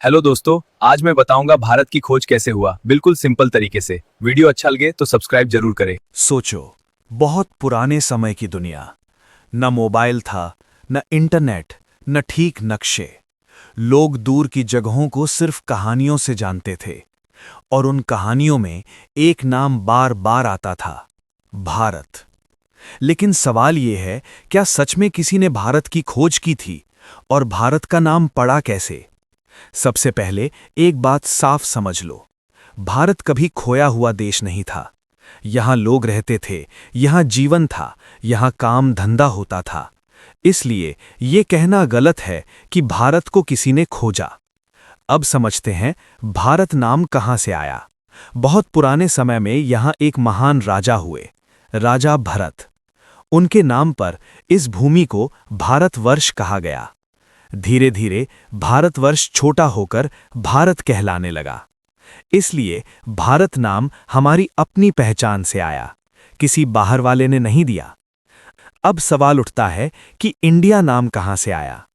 Hello दोस्तों, आज मैं बताऊंगा भारत की खोज कैसे हुआ, बिल्कुल सिंपल तरीके से। वीडियो अच्छा लगे तो सब्सक्राइब जरूर करें। सोचो, बहुत पुराने समय की दुनिया। न मोबाइल था, न इंटरनेट, न ठीक नक्शे। लोग दूर की जगहों को सिर्फ कहानियों से जानते थे, और उन कहानियों में एक नाम बार बार आता था, भारत। लेकिन सवाल यह है, क्या सच में किसी ने भारत की खोज की थी? और भारत का नाम पड़ा कैसे? सबसे पहले एक बात साफ समझ लो, भारत कभी खोया हुआ देश नहीं था। यहां लोग रहते थे, यहां जीवन था, यहां काम धंधा होता था। इसलिए यह कहना गलत है कि भारत को किसी ने खोजा। अब समझते हैं भारत नाम कहां से आया। बहुत पुराने समय में यहां एक महान राजा हुए, राजा भरत। उनके नाम पर इस भूमि को भारतवर्ष कहा गया। धीरे धीरे भारतवर्ष छोटा होकर भारत कहलाने लगा। इसलिए भारत नाम हमारी अपनी पहचान से आया, किसी बाहर वाले ने नहीं दिया। अब सवाल उठता है कि इंडिया नाम कहां से आया।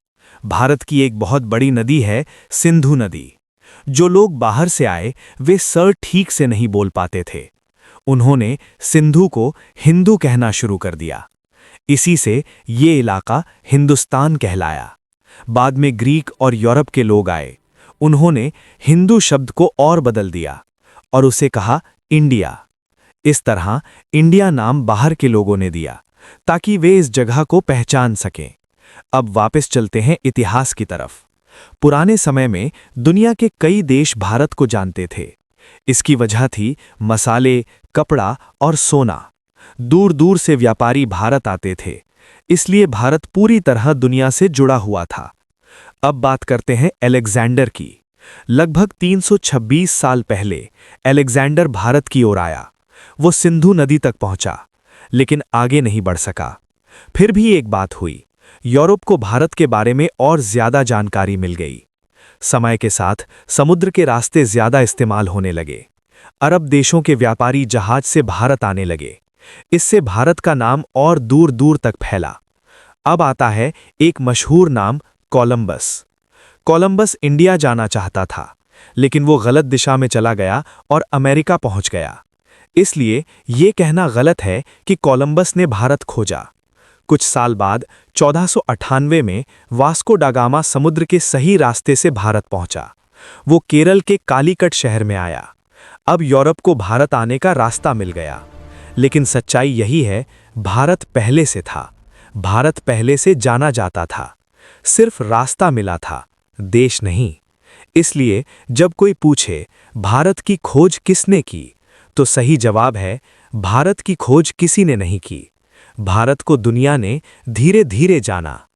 भारत की एक बहुत बड़ी नदी है, सिंधु नदी। जो लोग बाहर से आए वे सर ठीक से नहीं बोल पाते थे। उन्होंने सिंधु को हिंदू कहना शुरू कर दिया। इसी से ये इलाका हिंदुस्तान कहलाया। बाद में ग्रीक और यूरोप के लोग आए। उन्होंने हिंदू शब्द को और बदल दिया और उसे कहा इंडिया। इस तरह इंडिया नाम बाहर के लोगों ने दिया ताकि वे इस जगह को पहचान सकें। अब वापस चलते हैं इतिहास की तरफ। पुराने समय में दुनिया के कई देश भारत को जानते थे। इसकी वजह थी मसाले, कपड़ा और सोना। दूर दूर से व्यापारी भारत आते थे, इसलिए भारत पूरी तरह दुनिया से जुड़ा हुआ था। अब बात करते हैं अलेक्जेंडर की। लगभग 326 साल पहले अलेक्जेंडर भारत की ओर आया। वो सिंधु नदी तक पहुंचा, लेकिन आगे नहीं बढ़ सका। फिर भी एक बात हुई, यूरोप को भारत के बारे में और ज्यादा जानकारी मिल गई। समय के साथ समुद्र के रास्ते ज्यादा इस्तेमाल होने लगे। अरब देशों के व्यापारी जहाज से भारत आने लगे। इससे भारत का नाम और दूर दूर तक फैला। अब आता है एक मशहूर नाम, कोलंबस। कोलंबस इंडिया जाना चाहता था, लेकिन वो गलत दिशा में चला गया और अमेरिका पहुंच गया। इसलिए ये कहना गलत है कि कोलंबस ने भारत खोजा। कुछ साल बाद 1498 में वास्को डा गामा समुद्र के सही रास्ते से भारत पहुंचा। वो केरल के कालीकट शहर में आया। अब यूरोप को भारत आने का रास्ता मिल गया। लेकिन सच्चाई यही है, भारत पहले से था। भारत पहले से जाना जाता था। सिर्फ रास्ता मिला था, देश नहीं। इसलिए जब कोई पूछे भारत की खोज किसने की, तो सही जवाब है, भारत की खोज किसी ने नहीं की। भारत को दुनिया ने धीरे धीरे जाना।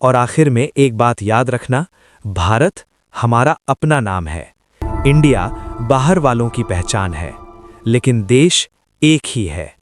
और आखिर में एक बात याद रखना, भारत हमारा अपना नाम है। इंडिया बाहर वालों की पहचान है, लेकिन देश एक ही है।